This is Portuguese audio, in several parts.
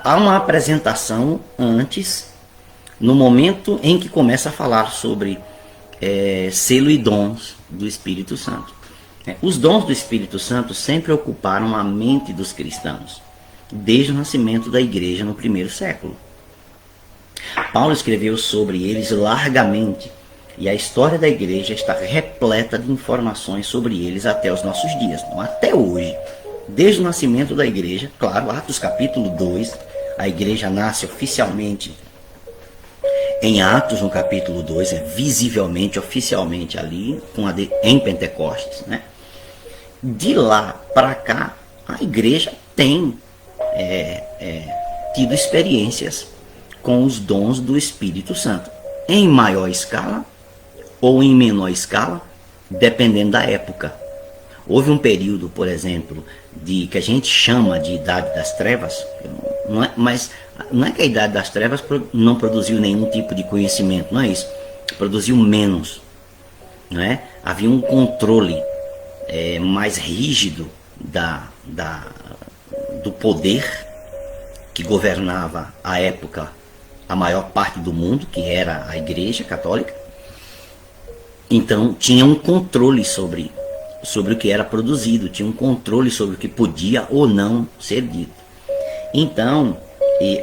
há uma apresentação antes, no momento em que começa a falar sobre selo e dons do Espírito Santo. Os dons do Espírito Santo sempre ocuparam a mente dos cristãos, desde o nascimento da igreja no primeiro século. Paulo escreveu sobre eles largamente, e a história da igreja está repleta de informações sobre eles até os nossos dias, então, até hoje. Desde o nascimento da igreja, claro, Atos capítulo 2, a igreja nasce oficialmente em Atos, no capítulo 2, visivelmente, oficialmente ali, em Pentecostes, né? De lá para cá, a igreja tem tido experiências com os dons do Espírito Santo, em maior escala ou em menor escala, dependendo da época. Houve um período, por exemplo, que a gente chama de Idade das Trevas, mas não é que a Idade das Trevas não produziu nenhum tipo de conhecimento, não é isso. Produziu menos, não é? Havia um controle mais rígido do poder que governava à época a maior parte do mundo, que era a Igreja Católica. Então tinha um controle sobre o que era produzido, tinha um controle sobre o que podia ou não ser dito. Então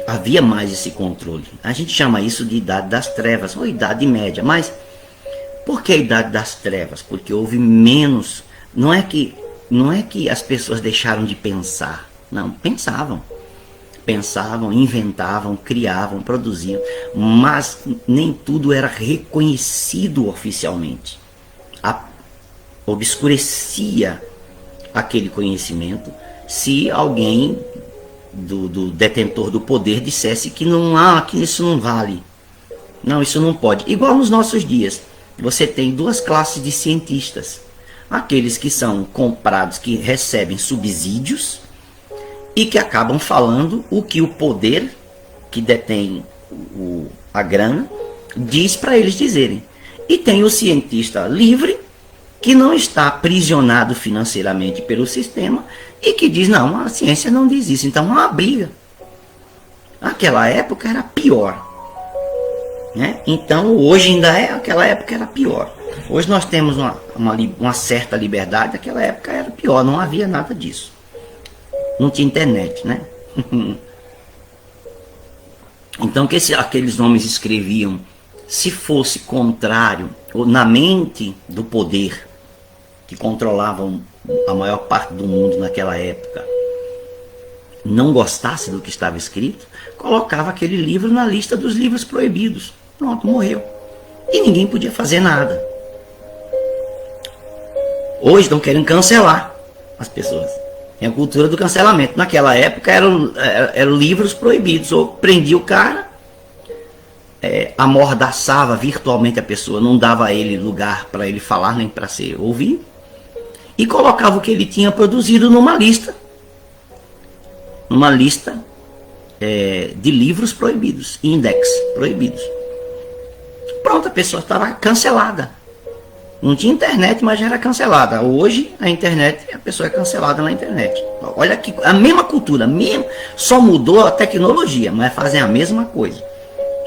havia mais esse controle. A gente chama isso de Idade das Trevas ou Idade Média. Mas por que a Idade das Trevas? Porque houve menos. Não é que as pessoas deixaram de pensar. Não, pensavam, inventavam, criavam, produziam, mas nem tudo era reconhecido oficialmente. Obscurecia aquele conhecimento se alguém do detentor do poder dissesse que que isso não vale, não, isso não pode. Igual nos nossos dias, você tem duas classes de cientistas: aqueles que são comprados, que recebem subsídios e que acabam falando o que o poder que detém a grana diz para eles dizerem. E tem o cientista livre, que não está aprisionado financeiramente pelo sistema e que diz, não, a ciência não diz isso. Então há uma briga. Aquela época era pior, né? Então hoje ainda aquela época era pior. Hoje nós temos uma certa liberdade, naquela época era pior, não havia nada disso. Não tinha internet, né? Então aqueles homens escreviam, se fosse contrário, ou na mente do poder que controlavam a maior parte do mundo naquela época, não gostasse do que estava escrito, colocava aquele livro na lista dos livros proibidos. Pronto, morreu. E ninguém podia fazer nada. Hoje estão querendo cancelar as pessoas. Tem a cultura do cancelamento. Naquela época eram livros proibidos. Ou prendia o cara, amordaçava virtualmente a pessoa, não dava a ele lugar para ele falar nem para ser ouvido, e colocava o que ele tinha produzido numa lista de livros proibidos, index proibidos. Pronto, a pessoa estava cancelada. Não tinha internet, mas já era cancelada. Hoje, a internet, a pessoa é cancelada na internet. Olha que a mesma cultura, só mudou a tecnologia, mas fazem a mesma coisa.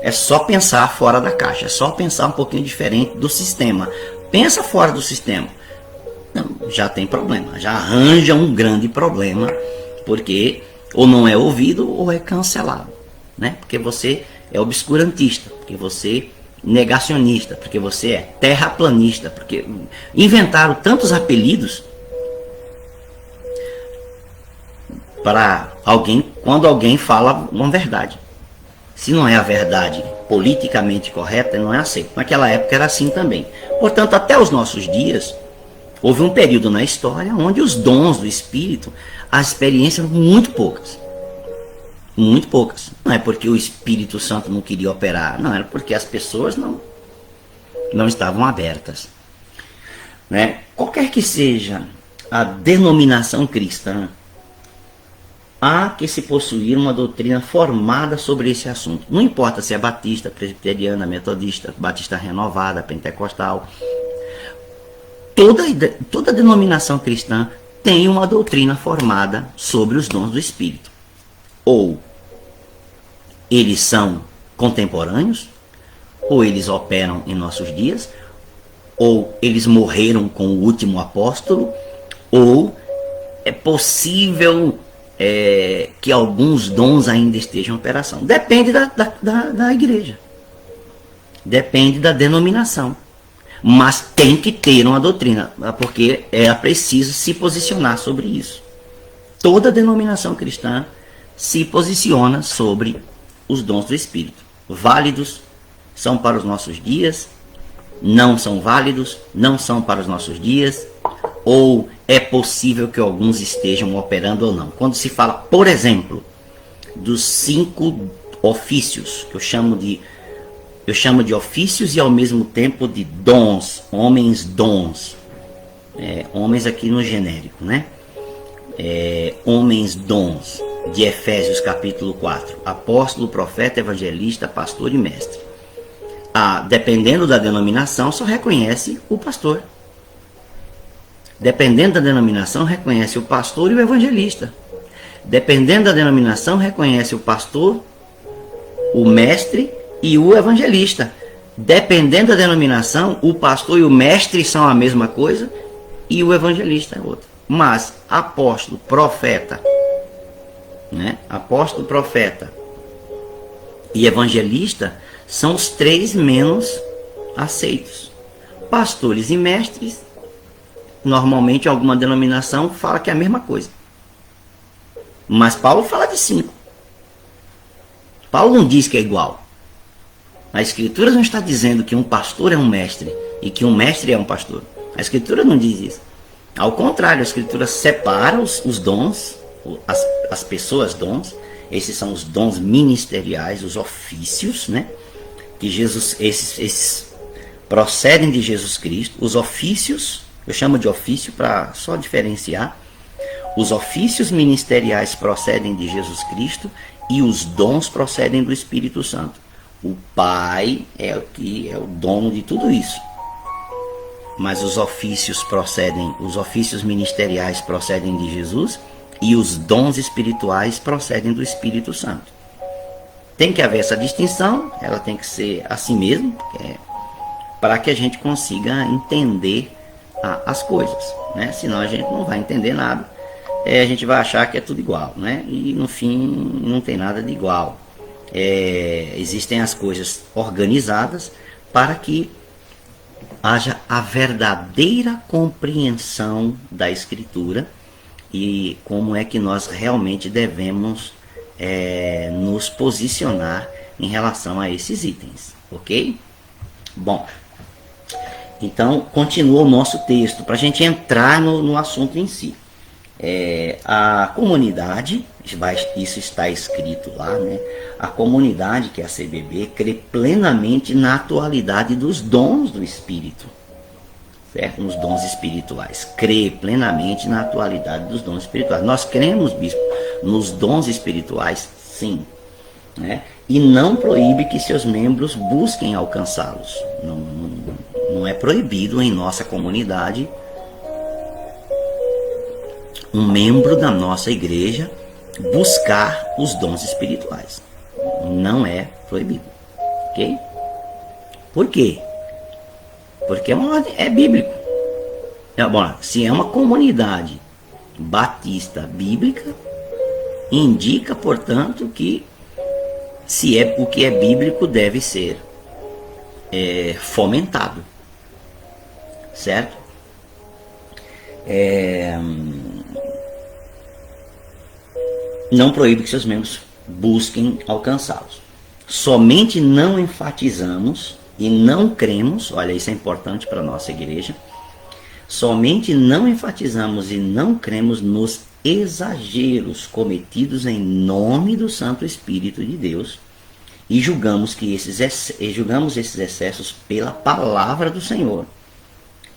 É só pensar fora da caixa, é só pensar um pouquinho diferente do sistema. Pensa fora do sistema. Não, já tem problema, já arranja um grande problema, porque ou não é ouvido ou é cancelado, né? Porque você é obscurantista, porque você negacionista, porque você é terraplanista, porque inventaram tantos apelidos para alguém, quando alguém fala uma verdade. Se não é a verdade politicamente correta, não é aceito. Naquela época era assim também. Portanto, até os nossos dias, houve um período na história onde os dons do Espírito, as experiências eram muito poucas. Muito poucas. Não é porque o Espírito Santo não queria operar, não, era porque as pessoas não estavam abertas, né? Qualquer que seja a denominação cristã, há que se possuir uma doutrina formada sobre esse assunto. Não importa se é batista, presbiteriana, metodista, batista renovada, pentecostal. Toda denominação cristã tem uma doutrina formada sobre os dons do Espírito. Ou eles são contemporâneos, ou eles operam em nossos dias, ou eles morreram com o último apóstolo, ou é possível que alguns dons ainda estejam em operação. Depende da igreja. Depende da denominação. Mas tem que ter uma doutrina, porque é preciso se posicionar sobre isso. Toda denominação cristã se posiciona sobre os dons do Espírito. Válidos são para os nossos dias, não são válidos, não são para os nossos dias, ou é possível que alguns estejam operando ou não. Quando se fala, por exemplo, dos 5 ofícios, que eu chamo de ofícios e ao mesmo tempo de dons, homens dons, homens aqui no genérico, né? Homens dons, de Efésios capítulo 4, apóstolo, profeta, evangelista, pastor e mestre. Dependendo da denominação, só reconhece o pastor. Dependendo da denominação, reconhece o pastor e o evangelista. Dependendo da denominação, reconhece o pastor, o mestre e o evangelista. Dependendo da denominação, o pastor e o mestre são a mesma coisa e o evangelista é outra. Mas apóstolo, profeta, né? Apóstolo, profeta e evangelista são os 3 menos aceitos. Pastores e mestres, normalmente alguma denominação fala que é a mesma coisa. Mas Paulo fala de 5. Paulo não diz que é igual. A Escritura não está dizendo que um pastor é um mestre e que um mestre é um pastor. A Escritura não diz isso. Ao contrário, a Escritura separa os dons, as pessoas dons. Esses são os dons ministeriais, os ofícios, né? Que esses procedem de Jesus Cristo. Os ofícios, eu chamo de ofício para só diferenciar. Os ofícios ministeriais procedem de Jesus Cristo e os dons procedem do Espírito Santo. O Pai é o que é o dono de tudo isso. Mas os ofícios ministeriais procedem de Jesus e os dons espirituais procedem do Espírito Santo. Tem que haver essa distinção, ela tem que ser assim mesmo, para que a gente consiga entender as coisas, né? Senão a gente não vai entender nada, a gente vai achar que é tudo igual, né? E no fim não tem nada de igual. Existem as coisas organizadas para que haja a verdadeira compreensão da Escritura e como é que nós realmente devemos nos posicionar em relação a esses itens, ok? Bom, então continua o nosso texto para a gente entrar no assunto em si. A comunidade, isso está escrito lá, né? A comunidade, que é a CBB, crê plenamente na atualidade dos dons do Espírito, certo? Nos dons espirituais. Crê plenamente na atualidade dos dons espirituais. Nós cremos, bispo, nos dons espirituais, sim, né? E não proíbe que seus membros busquem alcançá-los. Não é proibido em nossa comunidade um membro da nossa igreja buscar os dons espirituais. Não é proibido, ok? Por quê? Porque é bíblico. Bom, se é uma comunidade batista bíblica, indica, portanto, que se é o que é bíblico deve ser fomentado, certo? Não proíbe que seus membros busquem alcançá-los. Somente não enfatizamos e não cremos, olha, isso é importante para a nossa igreja, somente não enfatizamos e não cremos nos exageros cometidos em nome do Santo Espírito de Deus e julgamos esses excessos pela palavra do Senhor,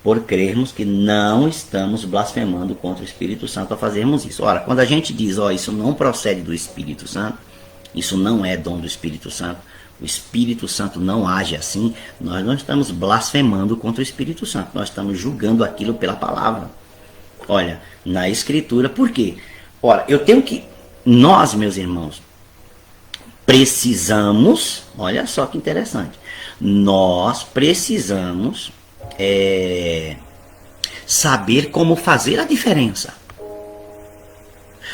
por crermos que não estamos blasfemando contra o Espírito Santo ao fazermos isso. Ora, quando a gente diz, isso não procede do Espírito Santo, isso não é dom do Espírito Santo, o Espírito Santo não age assim, nós não estamos blasfemando contra o Espírito Santo, nós estamos julgando aquilo pela palavra. Olha, na Escritura, por quê? Ora, eu tenho que nós, meus irmãos, precisamos, olha só que interessante, nós precisamos saber como fazer a diferença.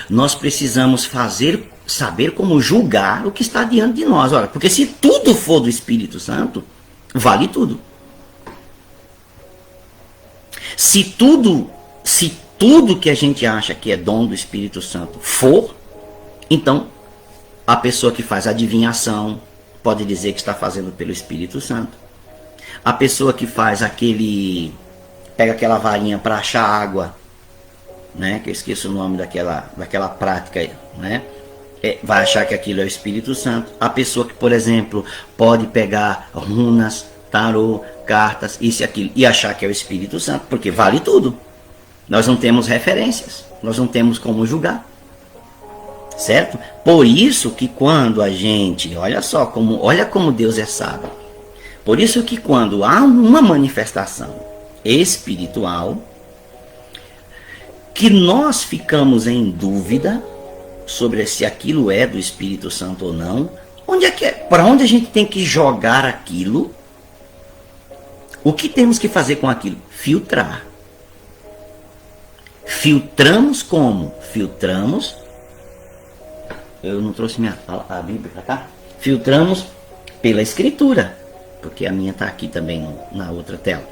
Nós precisamos saber como julgar o que está diante de nós. Olha, porque se tudo for do Espírito Santo, vale tudo. Se tudo que a gente acha que é dom do Espírito Santo for, então a pessoa que faz adivinhação pode dizer que está fazendo pelo Espírito Santo. A pessoa que faz pega aquela varinha para achar água, né, que eu esqueço o nome daquela prática, né, vai achar que aquilo é o Espírito Santo. A pessoa que, por exemplo, pode pegar runas, tarô, cartas, isso e aquilo, e achar que é o Espírito Santo, porque vale tudo. Nós não temos referências, nós não temos como julgar, certo? Por isso que quando a gente, olha como Deus é sábio. Por isso que quando há uma manifestação espiritual, que nós ficamos em dúvida sobre se aquilo é do Espírito Santo ou não, para onde a gente tem que jogar aquilo? O que temos que fazer com aquilo? Filtrar. Filtramos como? Filtramos. Eu não trouxe a Bíblia para cá. Filtramos pela Escritura, porque a minha está aqui também na outra tela.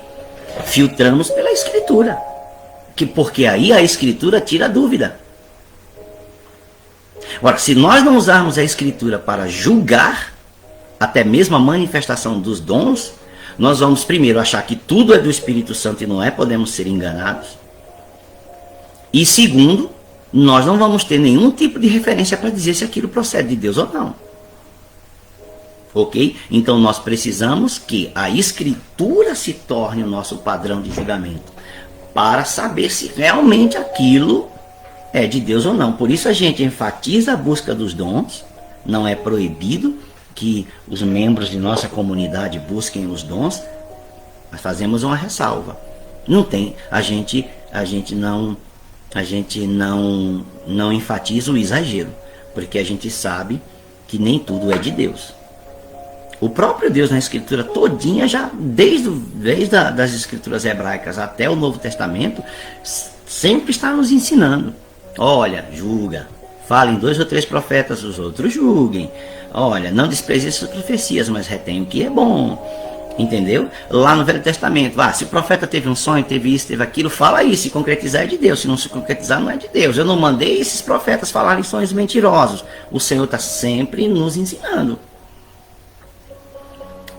Filtramos pela Escritura, porque aí a Escritura tira a dúvida. Agora, se nós não usarmos a Escritura para julgar até mesmo a manifestação dos dons, nós vamos primeiro achar que tudo é do Espírito Santo e não é, podemos ser enganados. E segundo, nós não vamos ter nenhum tipo de referência para dizer se aquilo procede de Deus ou não. Ok? Então nós precisamos que a Escritura se torne o nosso padrão de julgamento, para saber se realmente aquilo é de Deus ou não. Por isso a gente enfatiza a busca dos dons. Não é proibido que os membros de nossa comunidade busquem os dons, mas fazemos uma ressalva. Não tem, a gente não enfatiza o exagero, porque a gente sabe que nem tudo é de Deus. O próprio Deus na Escritura todinha, já desde das Escrituras hebraicas até o Novo Testamento, sempre está nos ensinando. Olha, julga, falem 2 ou 3 profetas, os outros julguem. Olha, não despreze essas profecias, mas retém o que é bom. Entendeu? Lá no Velho Testamento, se o profeta teve um sonho, teve isso, teve aquilo, fala aí, se concretizar é de Deus, se não se concretizar não é de Deus. Eu não mandei esses profetas falarem sonhos mentirosos. O Senhor está sempre nos ensinando.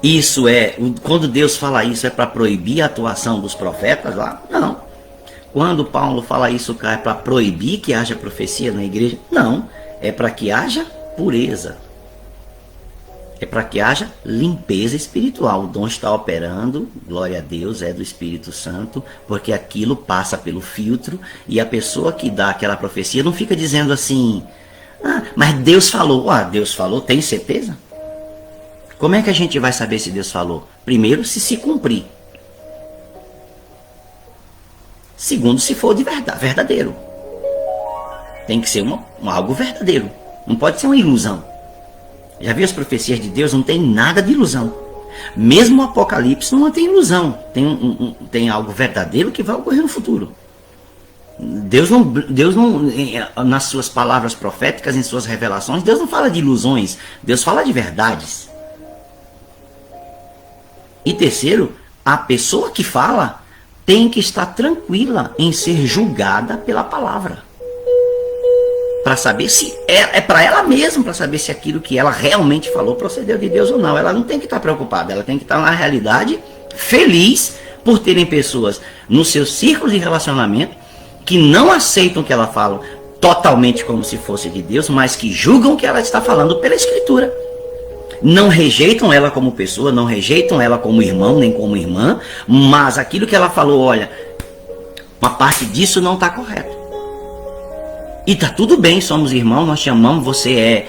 Isso quando Deus fala isso, é para proibir a atuação dos profetas lá? Não. Quando Paulo fala isso, é para proibir que haja profecia na igreja? Não. É para que haja pureza. É para que haja limpeza espiritual. O dom está operando, glória a Deus, é do Espírito Santo, porque aquilo passa pelo filtro, e a pessoa que dá aquela profecia não fica dizendo assim, mas Deus falou. Deus falou, tem certeza? Como é que a gente vai saber se Deus falou? Primeiro, se cumprir. Segundo, se for de verdade, verdadeiro. Tem que ser algo verdadeiro. Não pode ser uma ilusão. Já viu as profecias de Deus? Não tem nada de ilusão. Mesmo o Apocalipse não tem ilusão. Tem algo verdadeiro que vai ocorrer no futuro. Deus não, nas suas palavras proféticas, em suas revelações, Deus não fala de ilusões. Deus fala de verdades. E terceiro, a pessoa que fala tem que estar tranquila em ser julgada pela palavra. Para saber se é para ela mesma, para saber se aquilo que ela realmente falou procedeu de Deus ou não. Ela não tem que estar preocupada, ela tem que estar na realidade feliz por terem pessoas nos seus círculos de relacionamento que não aceitam o que ela fala totalmente como se fosse de Deus, mas que julgam o que ela está falando pela Escritura. Não rejeitam ela como pessoa, não rejeitam ela como irmão, nem como irmã, mas aquilo que ela falou, olha, uma parte disso não está correto. E tá tudo bem, somos irmãos, nós te amamos, você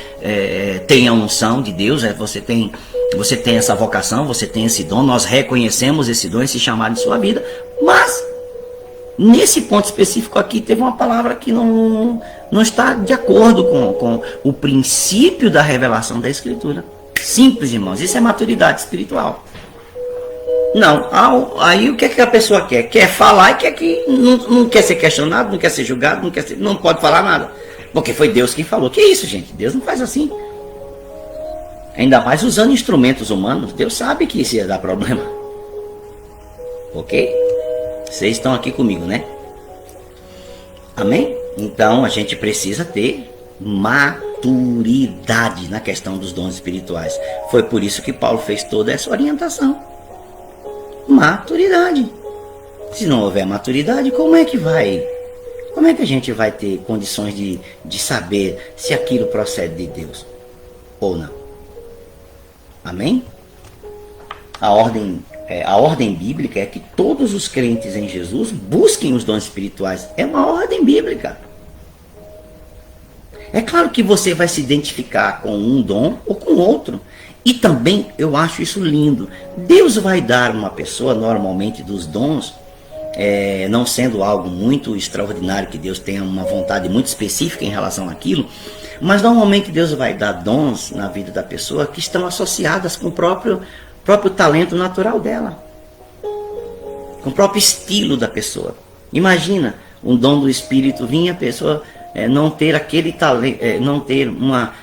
tem a unção de Deus, você tem essa vocação, você tem esse dom, nós reconhecemos esse dom, esse chamado em sua vida, mas Nesse ponto específico aqui, teve uma palavra que não está de acordo com o princípio da revelação da Escritura. Simples, irmãos. Isso é maturidade espiritual. Não. Aí o que é que a pessoa quer? Quer falar e quer que não quer ser questionado, não quer ser julgado, não pode falar nada. Porque foi Deus quem falou. Que isso, gente? Deus não faz assim. Ainda mais usando instrumentos humanos. Deus sabe que isso ia dar problema. Ok? Vocês estão aqui comigo, né? Amém? Então a gente precisa ter maturidade na questão dos dons espirituais. Foi por isso que Paulo fez toda essa orientação. Maturidade. Se não houver maturidade, como é que a gente vai ter condições de saber se aquilo procede de Deus ou não? Amém? A ordem bíblica é que todos os crentes em Jesus busquem os dons espirituais. É uma ordem bíblica. É claro que você vai se identificar com um dom ou com outro. E também eu acho isso lindo. Deus vai dar uma pessoa, normalmente, dos dons, não sendo algo muito extraordinário, que Deus tenha uma vontade muito específica em relação àquilo, mas normalmente Deus vai dar dons na vida da pessoa que estão associadas com o próprio talento natural dela, com o próprio estilo da pessoa. Imagina um dom do Espírito vir a pessoa não ter aquele talento, não ter uma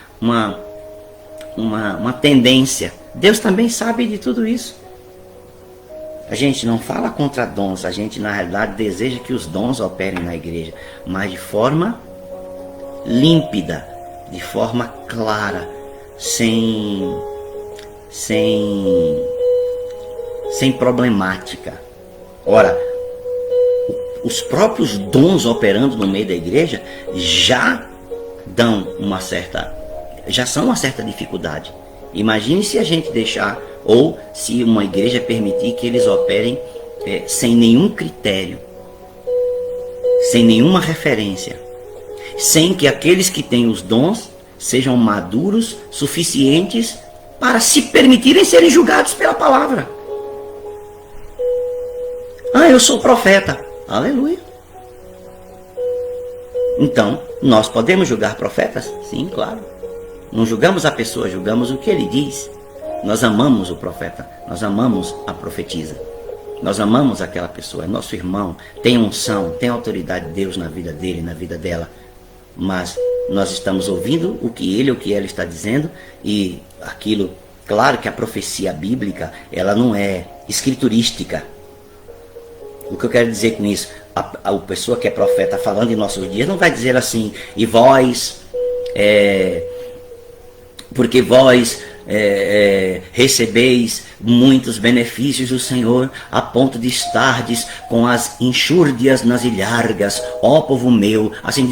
tendência. Deus também sabe de tudo isso. A gente não fala contra dons, a gente na realidade deseja que os dons operem na igreja, mas de forma límpida, de forma clara, sem problemática. Ora, os próprios dons operando no meio da igreja já são uma certa dificuldade. Imagine se a gente deixar, ou se uma igreja permitir que eles operem sem nenhum critério, sem nenhuma referência, sem que aqueles que têm os dons sejam maduros suficientes para se permitirem serem julgados pela palavra. Eu sou profeta. Aleluia. Então, nós podemos julgar profetas? Sim, claro. Não julgamos a pessoa, julgamos o que ele diz. Nós amamos o profeta, nós amamos a profetisa. Nós amamos aquela pessoa, é nosso irmão, tem unção, tem autoridade de Deus na vida dele, na vida dela. Mas nós estamos ouvindo o que ele ou o que ela está dizendo, e aquilo, claro que a profecia bíblica, ela não é escriturística. O que eu quero dizer com isso? A pessoa que é profeta falando em nossos dias não vai dizer assim, e vós, porque vós recebeis muitos benefícios do Senhor, a ponto de estardes com as enxúrdias nas ilhargas, ó povo meu. Assim,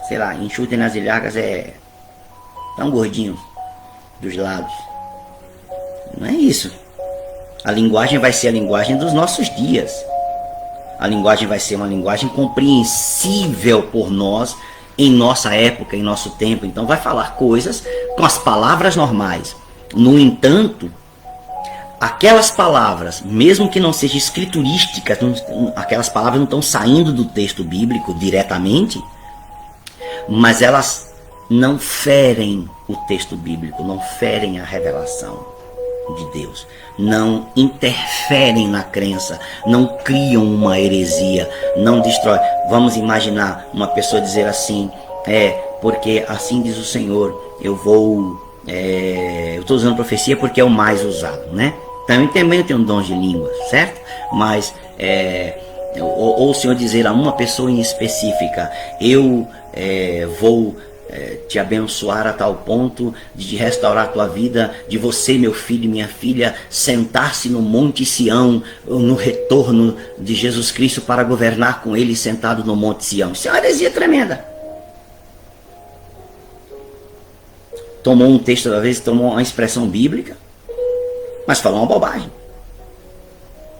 sei lá, enxúrdia nas ilhargas tão gordinho dos lados. Não é isso. A linguagem vai ser a linguagem dos nossos dias. A linguagem vai ser uma linguagem compreensível por nós, em nossa época, em nosso tempo. Então vai falar coisas com as palavras normais. No entanto, aquelas palavras, mesmo que não sejam escriturísticas, aquelas palavras não estão saindo do texto bíblico diretamente, mas elas não ferem o texto bíblico, não ferem a revelação de Deus, não interferem na crença, não criam uma heresia, não destrói. Vamos imaginar uma pessoa dizer assim, porque assim diz o Senhor, eu estou usando profecia porque é o mais usado, né? Então eu também tenho dons de língua, certo? Mas ou o Senhor dizer a uma pessoa em específica, eu vou te abençoar a tal ponto de restaurar a tua vida, de você, meu filho e minha filha, sentar-se no Monte Sião, no retorno de Jesus Cristo para governar com ele sentado no Monte Sião. Isso é uma heresia tremenda. Tomou um texto, às vezes tomou uma expressão bíblica, mas falou uma bobagem.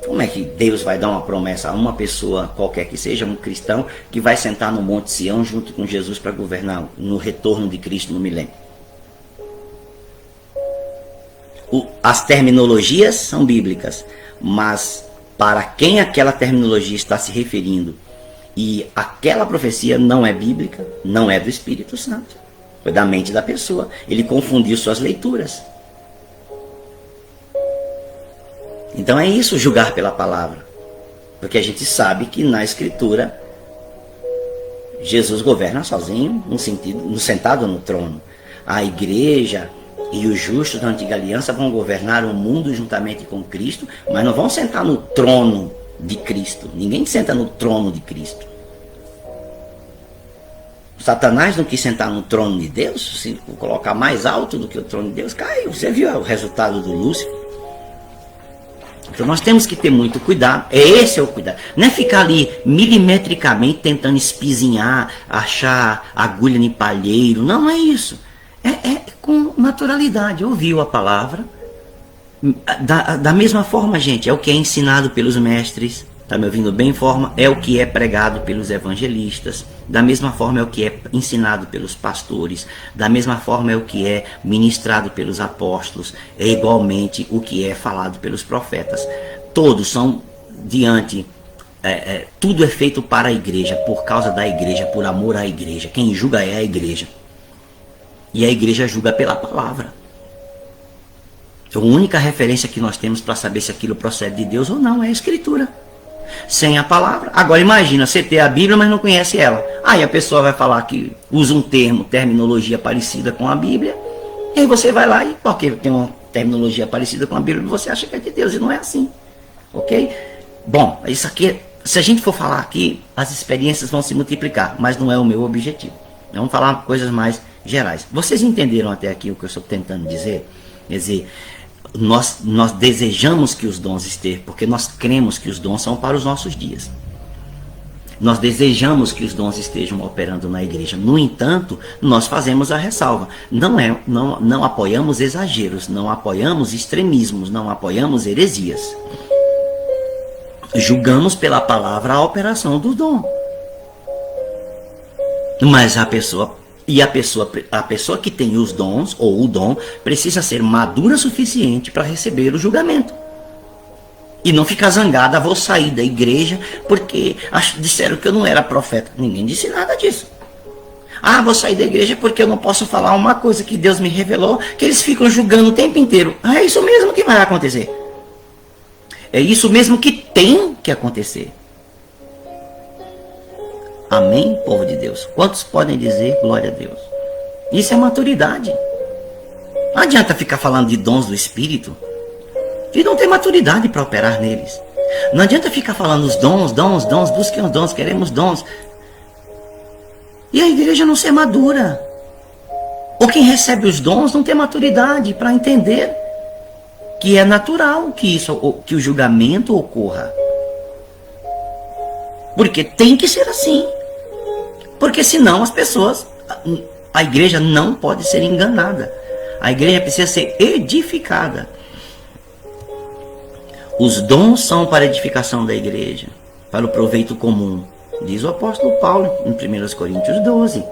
Como é que Deus vai dar uma promessa a uma pessoa, qualquer que seja, um cristão, que vai sentar no Monte Sião junto com Jesus para governar no retorno de Cristo no milênio? As terminologias são bíblicas, mas para quem aquela terminologia está se referindo. E aquela profecia não é bíblica, não é do Espírito Santo. Foi da mente da pessoa. Ele confundiu suas leituras. Então é isso, julgar pela palavra. Porque a gente sabe que na Escritura Jesus governa sozinho, sentado no trono. A igreja e os justos da antiga aliança vão governar o mundo juntamente com Cristo, mas não vão sentar no trono de Cristo. Ninguém senta no trono de Cristo. Satanás não quis sentar no trono de Deus, se colocar mais alto do que o trono de Deus, caiu. Você viu o resultado do Lúcifer? Então nós temos que ter muito cuidado. Esse é o cuidado. Não é ficar ali milimetricamente tentando espizinhar, achar agulha em palheiro. Não é isso. É com naturalidade. Ouviu a palavra. Da mesma forma, gente, é o que é ensinado pelos mestres. Está me ouvindo bem? Forma é o que é pregado pelos evangelistas. Da mesma forma é o que é ensinado pelos pastores. Da mesma forma é o que é ministrado pelos apóstolos. É igualmente o que é falado pelos profetas. Todos são diante. Tudo é feito para a igreja, por causa da igreja, por amor à igreja. Quem julga é a igreja. E a igreja julga pela palavra. Então, a única referência que nós temos para saber se aquilo procede de Deus ou não é a Escritura. Sem a palavra. Agora imagina, você ter a Bíblia, mas não conhece ela. Aí a pessoa vai falar que usa um terminologia parecida com a Bíblia. E aí você vai lá e, porque tem uma terminologia parecida com a Bíblia, você acha que é de Deus, e não é assim. Ok? Bom, isso aqui, se a gente for falar aqui, as experiências vão se multiplicar, mas não é o meu objetivo. Vamos falar coisas mais gerais. Vocês entenderam até aqui o que eu estou tentando dizer? Quer dizer, nós desejamos que os dons estejam, porque nós cremos que os dons são para os nossos dias. Nós desejamos que os dons estejam operando na igreja. No entanto, nós fazemos a ressalva. Não apoiamos exageros, não apoiamos extremismos, não apoiamos heresias. Julgamos pela palavra a operação do dom. Mas a pessoa que tem os dons, ou o dom, precisa ser madura o suficiente para receber o julgamento. E não ficar zangada, vou sair da igreja porque disseram que eu não era profeta. Ninguém disse nada disso. Vou sair da igreja porque eu não posso falar uma coisa que Deus me revelou, que eles ficam julgando o tempo inteiro. É isso mesmo que vai acontecer. É isso mesmo que tem que acontecer. Amém, povo de Deus? Quantos podem dizer glória a Deus? Isso é maturidade. Não adianta ficar falando de dons do Espírito e não ter maturidade para operar neles. Não adianta ficar falando os dons, busquem os dons, queremos dons. E a igreja não ser madura. Ou quem recebe os dons não ter maturidade para entender que é natural que o julgamento ocorra. Porque tem que ser assim. Porque senão a igreja não pode ser enganada. A igreja precisa ser edificada. Os dons são para a edificação da igreja, para o proveito comum, diz o apóstolo Paulo em 1 Coríntios 12.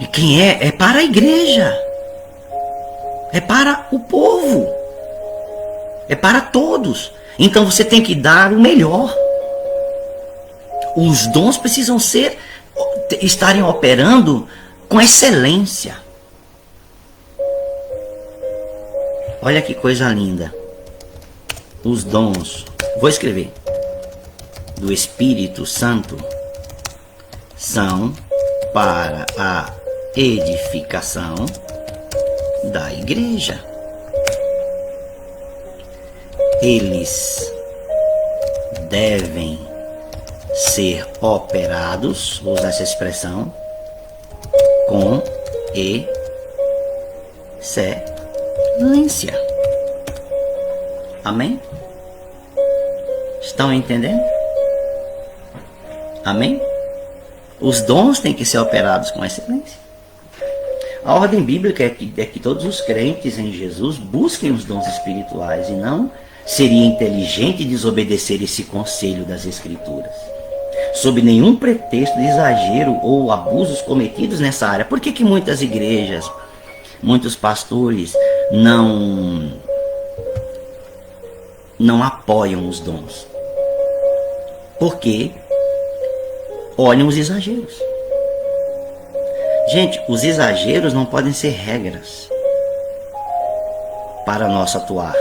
E quem é? É para a igreja. É para o povo. É para todos. Então você tem que dar o melhor. Os dons precisam estarem operando com excelência. Olha que coisa linda. Os dons, vou escrever, do Espírito Santo são para a edificação da igreja. Eles devem ser operados, vou usar essa expressão, com excelência. Amém? Estão entendendo? Amém? Os dons têm que ser operados com excelência. A ordem bíblica é que todos os crentes em Jesus busquem os dons espirituais, e não seria inteligente desobedecer esse conselho das Escrituras, sob nenhum pretexto de exagero ou abusos cometidos nessa área. Por que muitas igrejas, muitos pastores não não apoiam os dons. Porque olham os exageros. Gente, os exageros não podem ser regras para nosso atuar.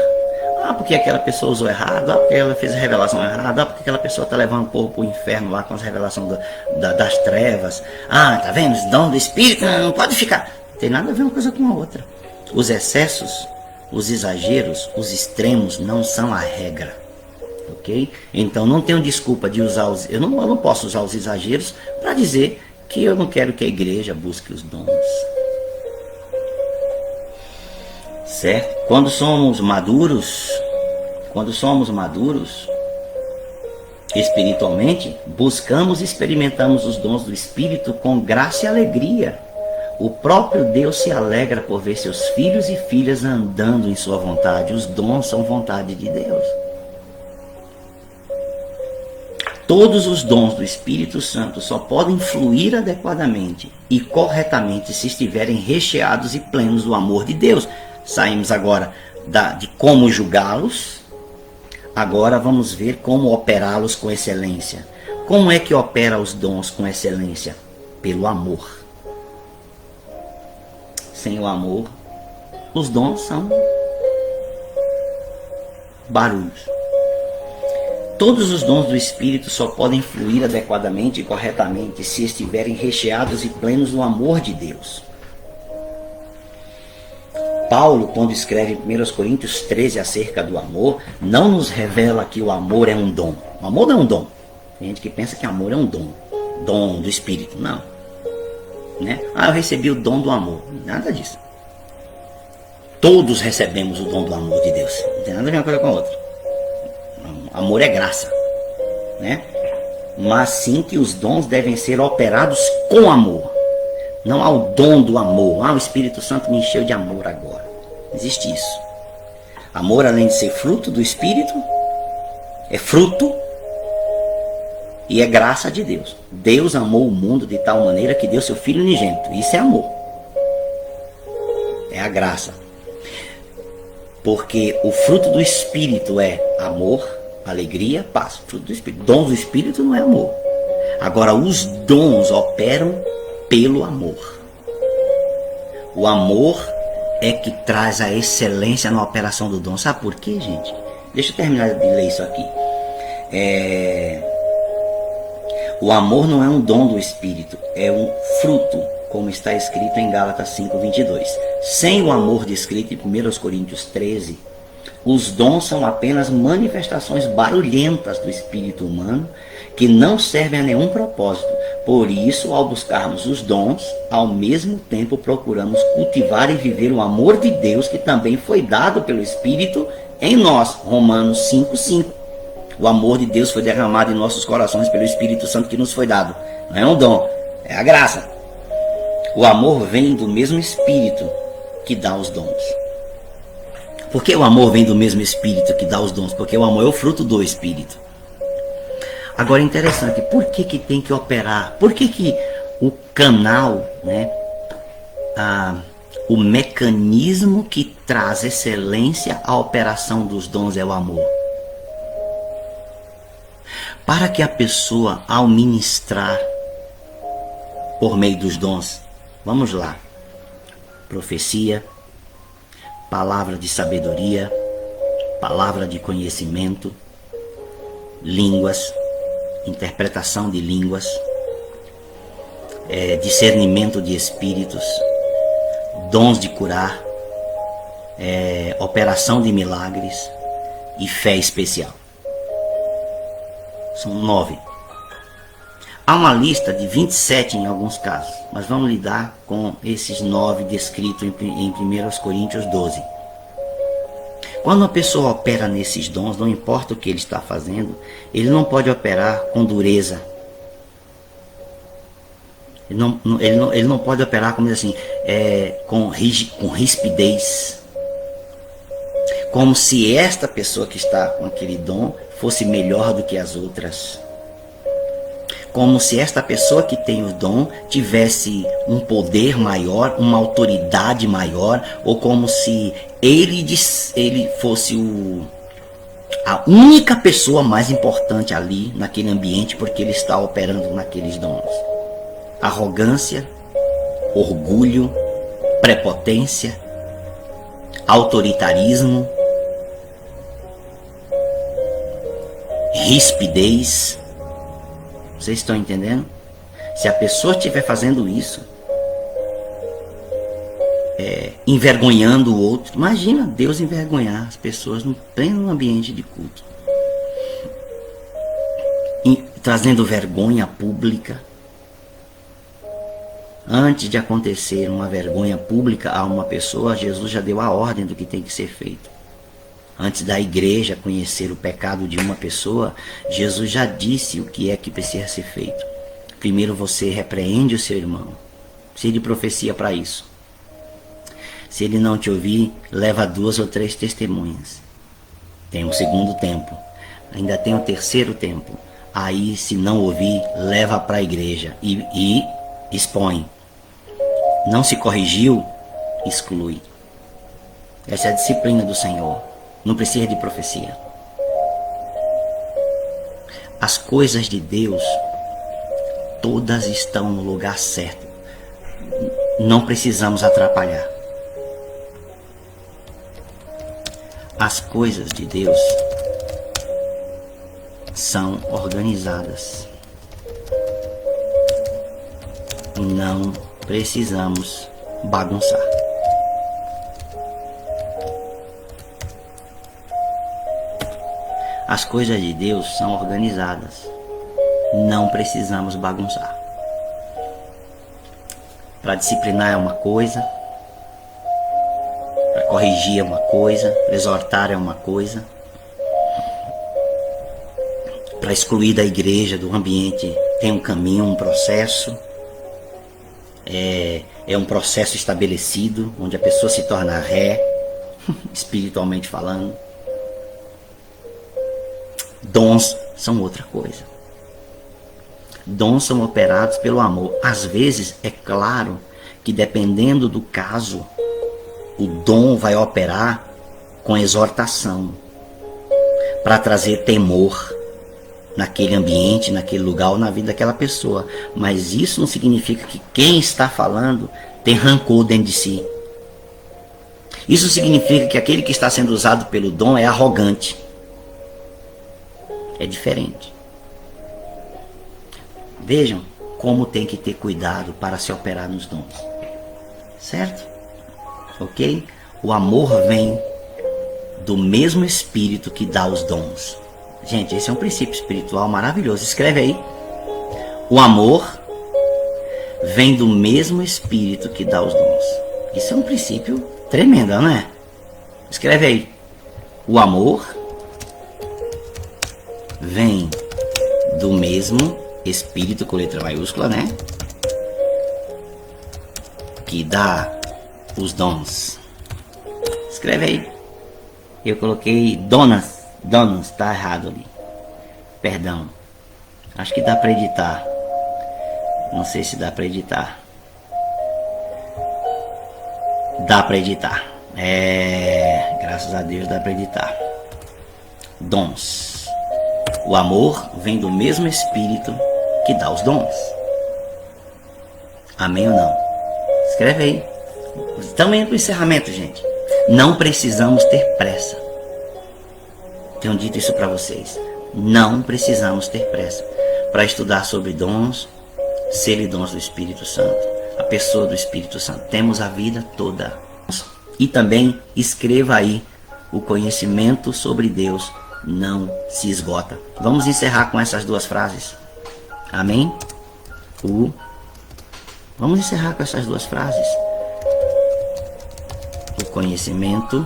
Porque aquela pessoa usou errado, porque ela fez a revelação errada, porque aquela pessoa está levando o povo para o inferno lá com as revelações das trevas. Tá vendo? Os dons do Espírito não pode ficar. Não tem nada a ver uma coisa com a outra. Os excessos, os exageros, os extremos não são a regra. Ok? Então não tenho desculpa de usar os... Eu não posso usar os exageros para dizer que eu não quero que a igreja busque os dons. Certo? Quando somos maduros espiritualmente, buscamos e experimentamos os dons do Espírito com graça e alegria. O próprio Deus se alegra por ver seus filhos e filhas andando em sua vontade. Os dons são vontade de Deus. Todos os dons do Espírito Santo só podem fluir adequadamente e corretamente se estiverem recheados e plenos do amor de Deus. Saímos agora de como julgá-los. Agora vamos ver como operá-los com excelência. Como é que opera os dons com excelência? Pelo amor. Sem o amor, os dons são barulhos. Todos os dons do Espírito só podem fluir adequadamente e corretamente se estiverem recheados e plenos do amor de Deus. Paulo, quando escreve em 1 Coríntios 13 acerca do amor, não nos revela que o amor é um dom. O amor não é um dom. Tem gente que pensa que amor é um dom. Dom do Espírito. Não. Né? Eu recebi o dom do amor. Nada disso. Todos recebemos o dom do amor de Deus. Não tem nada a ver uma coisa com a outra. Amor é graça. Né? Mas sim que os dons devem ser operados com amor. Não há o dom do amor. O Espírito Santo me encheu de amor agora. Não existe isso. Amor, além de ser fruto do Espírito, é fruto e é graça de Deus. Deus amou o mundo de tal maneira que deu seu Filho unigênito. Isso é amor. É a graça. Porque o fruto do Espírito é amor, alegria, paz. Fruto do Espírito. Dom do Espírito não é amor. Agora, os dons operam pelo amor. O amor é que traz a excelência na operação do dom. Sabe por quê, gente? Deixa eu terminar de ler isso aqui. O amor não é um dom do Espírito, é um fruto, como está escrito em Gálatas 5:22. Sem o amor descrito em 1 Coríntios 13, os dons são apenas manifestações barulhentas do espírito humano que não servem a nenhum propósito. Por isso, ao buscarmos os dons, ao mesmo tempo procuramos cultivar e viver o amor de Deus que também foi dado pelo Espírito em nós. Romanos 5:5. O amor de Deus foi derramado em nossos corações pelo Espírito Santo que nos foi dado. Não é um dom, é a graça. O amor vem do mesmo Espírito que dá os dons. Por que o amor vem do mesmo Espírito que dá os dons? Porque o amor é o fruto do Espírito. Agora é interessante, por que tem que operar? Por que o canal, né, o mecanismo que traz excelência à operação dos dons é o amor? Para que a pessoa, ao ministrar por meio dos dons, vamos lá, profecia, palavra de sabedoria, palavra de conhecimento, línguas, interpretação de línguas, discernimento de espíritos, dons de curar, operação de milagres e fé especial. São 9. Há uma lista de 27 em alguns casos, mas vamos lidar com esses 9 descritos em 1 Coríntios 12. Quando uma pessoa opera nesses dons, não importa o que ele está fazendo, ele não pode operar com dureza. Ele não pode operar, como diz assim, com rispidez. Como se esta pessoa que está com aquele dom fosse melhor do que as outras. Como se esta pessoa que tem o dom tivesse um poder maior, uma autoridade maior, ou como se ele fosse A única pessoa mais importante ali, naquele ambiente, porque ele está operando naqueles dons. Arrogância, orgulho, prepotência, autoritarismo, rispidez. Vocês estão entendendo? Se a pessoa estiver fazendo isso, envergonhando o outro, imagina Deus envergonhar as pessoas no pleno ambiente de culto, trazendo vergonha pública. Antes de acontecer uma vergonha pública a uma pessoa, Jesus já deu a ordem do que tem que ser feito. Antes da igreja conhecer o pecado de uma pessoa, Jesus já disse o que é que precisa ser feito. Primeiro você repreende o seu irmão. Precisa de profecia para isso. Se ele não te ouvir, leva 2 ou 3 testemunhas. Tem um segundo tempo. Ainda tem o terceiro tempo. Aí, se não ouvir, leva para a igreja e expõe. Não se corrigiu, exclui. Essa é a disciplina do Senhor. Não precisa de profecia. As coisas de Deus, todas estão no lugar certo. Não precisamos atrapalhar. As coisas de Deus são organizadas. Não precisamos bagunçar. As coisas de Deus são organizadas. Não precisamos bagunçar. Para disciplinar é uma coisa, para corrigir é uma coisa, para exortar é uma coisa, para excluir da igreja, do ambiente, tem um caminho, um processo. É um processo estabelecido, onde a pessoa se torna ré, espiritualmente falando. Dons são outra coisa. Dons são operados pelo amor. Às vezes, é claro que dependendo do caso, o dom vai operar com exortação, para trazer temor naquele ambiente, naquele lugar ou na vida daquela pessoa. Mas isso não significa que quem está falando tem rancor dentro de si. Isso significa que aquele que está sendo usado pelo dom é arrogante. É diferente. Vejam como tem que ter cuidado para se operar nos dons. Certo? Ok? O amor vem do mesmo Espírito que dá os dons. Gente, esse é um princípio espiritual maravilhoso. Escreve aí. O amor vem do mesmo Espírito que dá os dons. Isso é um princípio tremendo, não é? Escreve aí. O amor vem do mesmo Espírito, com letra maiúscula, né? Que dá os dons. Escreve aí. Eu coloquei donas. Donos, tá errado ali. Perdão. Acho que dá para editar. Não sei se dá para editar. Dá para editar. Graças a Deus dá para editar. Dons. O amor vem do mesmo Espírito que dá os dons. Amém ou não? Escreve aí. Estamos indo para o encerramento, gente. Não precisamos ter pressa. Tenho dito isso para vocês. Não precisamos ter pressa para estudar sobre dons, ser e dons do Espírito Santo, a pessoa do Espírito Santo. Temos a vida toda. E também escreva aí: o conhecimento sobre Deus não se esgota. Vamos encerrar com essas 2 frases. Amém? Vamos encerrar com essas 2 frases. O conhecimento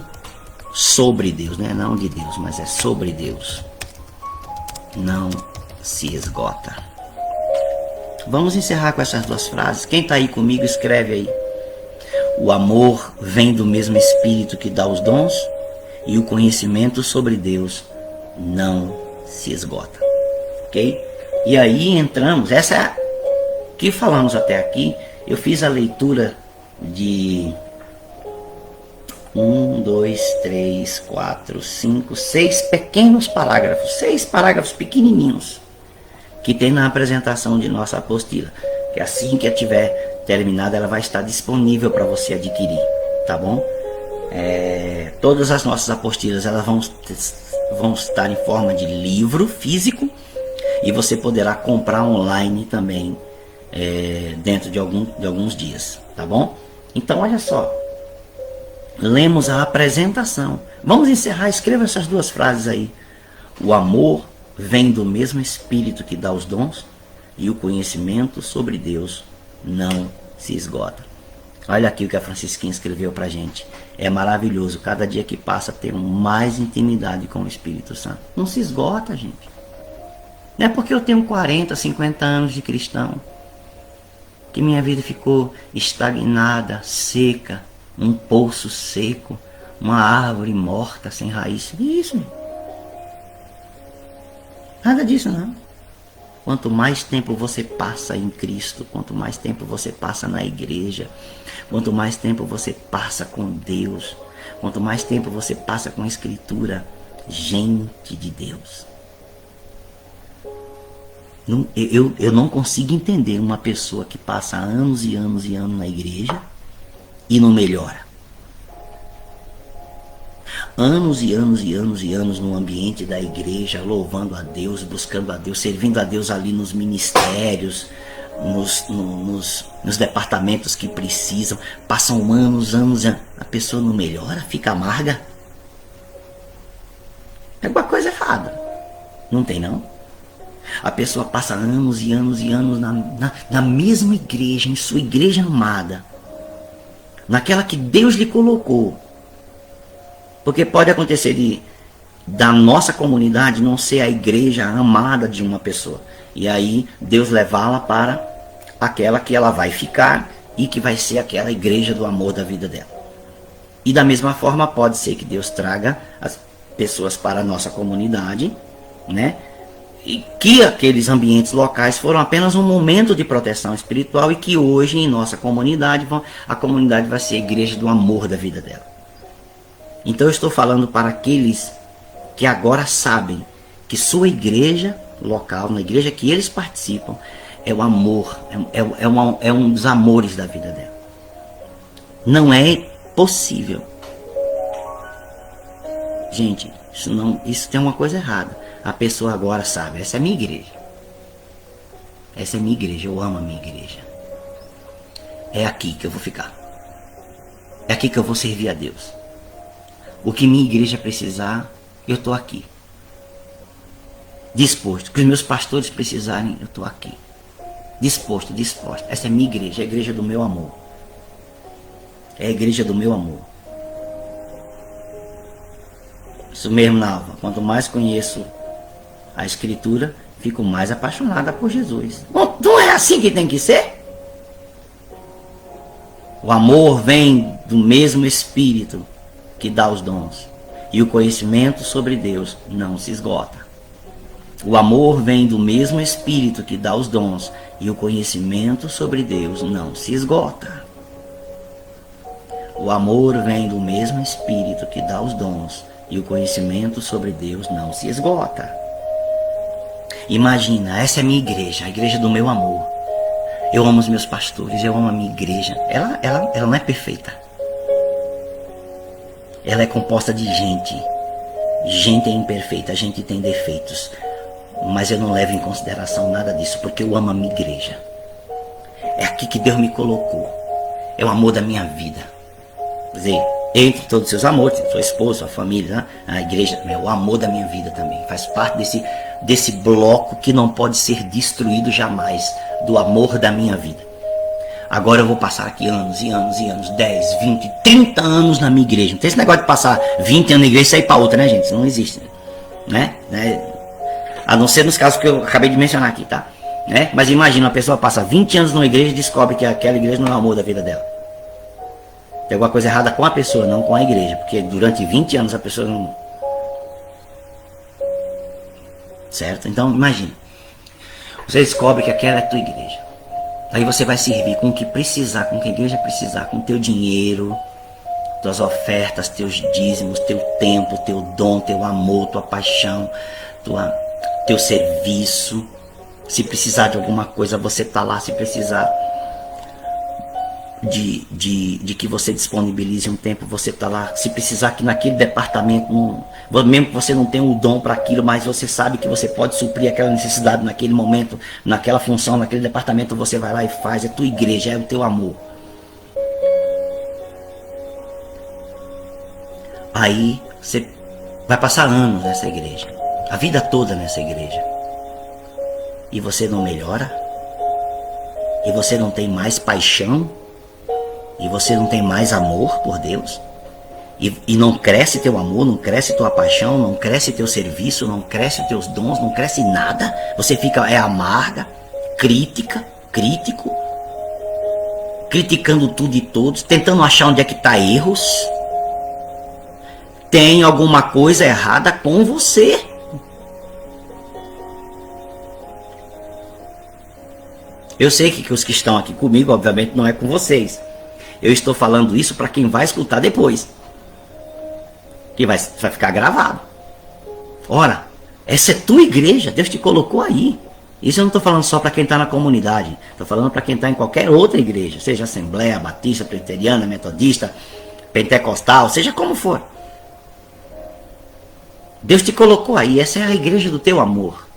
sobre Deus, né? Não de Deus, mas é sobre Deus, não se esgota. Vamos encerrar com essas 2 frases. Quem está aí comigo, escreve aí. O amor vem do mesmo Espírito que dá os dons, e o conhecimento sobre Deus não se esgota. Ok? E aí entramos, essa é que falamos até aqui. Eu fiz a leitura Um, dois, três, quatro, cinco, seis pequenos parágrafos, 6 parágrafos pequenininhos que tem na apresentação de nossa apostila, que assim que tiver terminada ela vai estar disponível para você adquirir, tá bom? Todas as nossas apostilas elas vão estar em forma de livro físico e você poderá comprar online também dentro de alguns dias, tá bom? Então olha só, lemos a apresentação. Vamos encerrar, escreva essas 2 frases aí. O amor vem do mesmo Espírito que dá os dons e o conhecimento sobre Deus não se esgota. Olha aqui o que a Francisquinha escreveu pra gente. É maravilhoso, cada dia que passa ter mais intimidade com o Espírito Santo. Não se esgota, gente. Não é porque eu tenho 40, 50 anos de cristão que minha vida ficou estagnada, seca, um poço seco, uma árvore morta, sem raiz. Isso, nada disso não. Quanto mais tempo você passa em Cristo, quanto mais tempo você passa na igreja, quanto mais tempo você passa com Deus, quanto mais tempo você passa com a Escritura, gente de Deus. Eu não consigo entender uma pessoa que passa anos e anos e anos na igreja e não melhora. Anos e anos e anos e anos no ambiente da igreja, louvando a Deus, buscando a Deus, servindo a Deus ali nos ministérios, nos departamentos que precisam. Passam anos, a pessoa não melhora, fica amarga. É alguma coisa errada. Não tem não? A pessoa passa anos e anos e anos na mesma igreja, em sua igreja amada, naquela que Deus lhe colocou. Porque pode acontecer da nossa comunidade não ser a igreja amada de uma pessoa. E aí Deus levá-la para aquela que ela vai ficar e que vai ser aquela igreja do amor da vida dela. E da mesma forma pode ser que Deus traga as pessoas para a nossa comunidade, né? E que aqueles ambientes locais foram apenas um momento de proteção espiritual e que hoje em nossa comunidade, a comunidade vai ser a igreja do amor da vida dela. Então eu estou falando para aqueles que agora sabem que sua igreja local, na igreja que eles participam, é o amor, é um dos amores da vida dela. Não é possível. Gente, isso tem uma coisa errada. A pessoa agora sabe, essa é a minha igreja. Essa é a minha igreja, eu amo a minha igreja. É aqui que eu vou ficar. É aqui que eu vou servir a Deus. O que minha igreja precisar, eu estou aqui. Disposto. O que os meus pastores precisarem, eu estou aqui. Disposto, disposta. Essa é a minha igreja, é a igreja do meu amor. É a igreja do meu amor. Isso mesmo, Nalva. Quanto mais conheço a Escritura, fico mais apaixonada por Jesus. Bom, não é assim que tem que ser? O amor vem do mesmo Espírito que dá os dons. E o conhecimento sobre Deus não se esgota. O amor vem do mesmo Espírito que dá os dons. E o conhecimento sobre Deus não se esgota. O amor vem do mesmo Espírito que dá os dons. E o conhecimento sobre Deus não se esgota. Imagina, essa é a minha igreja, a igreja do meu amor. Eu amo os meus pastores, eu amo a minha igreja. Ela não é perfeita. Ela é composta de gente. Gente é imperfeita, a gente tem defeitos. Mas eu não levo em consideração nada disso, porque eu amo a minha igreja. É aqui que Deus me colocou. É o amor da minha vida. Quer dizer, entre todos os seus amores, sua esposa, sua família, né? A igreja é o amor da minha vida também. Faz parte desse bloco que não pode ser destruído jamais, do amor da minha vida. Agora eu vou passar aqui anos e anos e anos, 10, 20, 30 anos na minha igreja. Não tem esse negócio de passar 20 anos na igreja e sair para outra, né, gente? Isso não existe, né? A não ser nos casos que eu acabei de mencionar aqui, tá? Né? Mas imagina, uma pessoa passa 20 anos numa igreja e descobre que aquela igreja não é o amor da vida dela. Tem alguma coisa errada com a pessoa, não com a igreja. Porque durante 20 anos a pessoa não... Certo? Então imagina. Você descobre que aquela é a tua igreja. Aí você vai servir com o que precisar, com o que a igreja precisar, com o teu dinheiro, tuas ofertas, teus dízimos, teu tempo, teu dom, teu amor, tua paixão, teu serviço. Se precisar de alguma coisa, você está lá. Se precisar de que você disponibilize um tempo, você está lá. Se precisar que naquele departamento, mesmo que você não tenha o dom para aquilo, mas você sabe que você pode suprir aquela necessidade naquele momento, naquela função, naquele departamento, você vai lá e faz. É tua igreja, é o teu amor. Aí você vai passar anos nessa igreja, a vida toda nessa igreja, e você não melhora, e você não tem mais paixão, e você não tem mais amor por Deus, e não cresce teu amor, não cresce tua paixão, não cresce teu serviço, não cresce teus dons, não cresce nada. Você fica amarga, crítico, criticando tudo e todos, tentando achar onde é que está erros. Tem alguma coisa errada com você. Eu sei que os que estão aqui comigo, obviamente, não é com vocês. Eu estou falando isso para quem vai escutar depois, que vai ficar gravado. Ora, essa é tua igreja, Deus te colocou aí. Isso eu não estou falando só para quem está na comunidade, estou falando para quem está em qualquer outra igreja, seja Assembleia, Batista, Presbiteriana, Metodista, Pentecostal, seja como for. Deus te colocou aí, essa é a igreja do teu amor.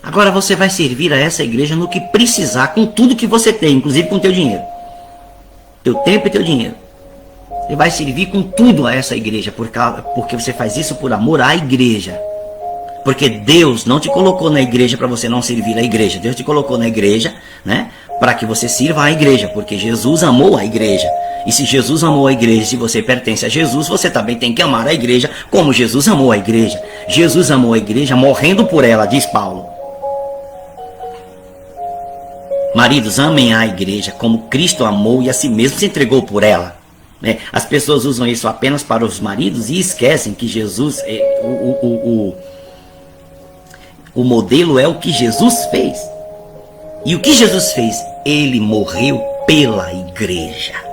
Agora você vai servir a essa igreja no que precisar, com tudo que você tem, inclusive com teu dinheiro. Teu tempo e teu dinheiro. Você vai servir com tudo a essa igreja, porque você faz isso por amor à igreja. Porque Deus não te colocou na igreja para você não servir a igreja. Deus te colocou na igreja, né, para que você sirva a igreja, porque Jesus amou a igreja. E se Jesus amou a igreja, se você pertence a Jesus, você também tem que amar a igreja como Jesus amou a igreja. Jesus amou a igreja morrendo por ela, diz Paulo. Maridos, amem a igreja como Cristo amou e a si mesmo se entregou por ela. As pessoas usam isso apenas para os maridos e esquecem que Jesus, o modelo é o que Jesus fez. E o que Jesus fez? Ele morreu pela igreja.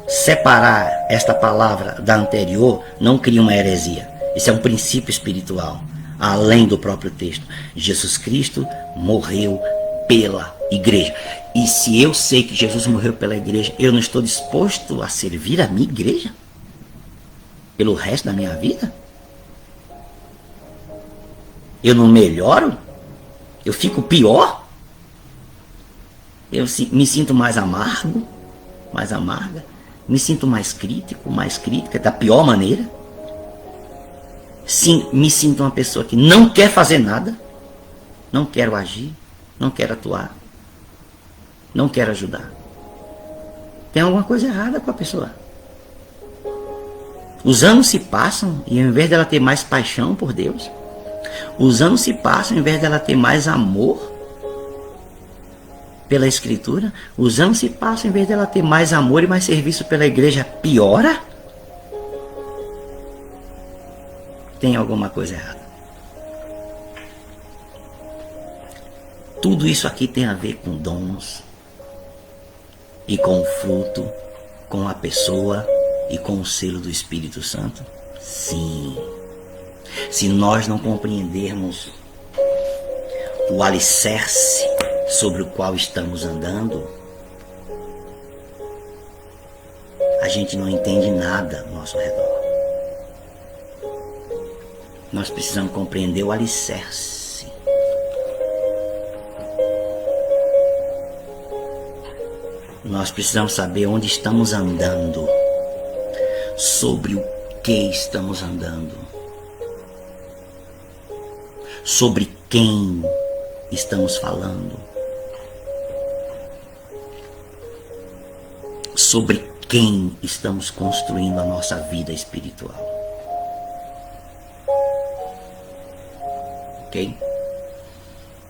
Separar esta palavra da anterior não cria uma heresia. Isso é um princípio espiritual, além do próprio texto. Jesus Cristo morreu pela igreja. E se eu sei que Jesus morreu pela igreja, eu não estou disposto a servir a minha igreja pelo resto da minha vida? Eu não melhoro? Eu fico pior? Eu me sinto mais amargo, mais amarga? Me sinto mais crítico, mais crítica, da pior maneira? Sim, me sinto uma pessoa que não quer fazer nada, não quero agir, não quero atuar, não quero ajudar. Tem alguma coisa errada com a pessoa. Os anos se passam e ao invés dela ter mais paixão por Deus, os anos se passam ao invés dela ter mais amor pela Escritura, os anos se passam em vez dela ter mais amor e mais serviço pela igreja, piora? Tem alguma coisa errada. Tudo isso aqui tem a ver com dons e com o fruto, com a pessoa e com o selo do Espírito Santo? Sim. Se nós não compreendermos o alicerce sobre o qual estamos andando, a gente não entende nada ao nosso redor. Nós precisamos compreender o alicerce. Nós precisamos saber onde estamos andando, sobre o que estamos andando, sobre quem estamos falando, sobre quem estamos construindo a nossa vida espiritual. Ok?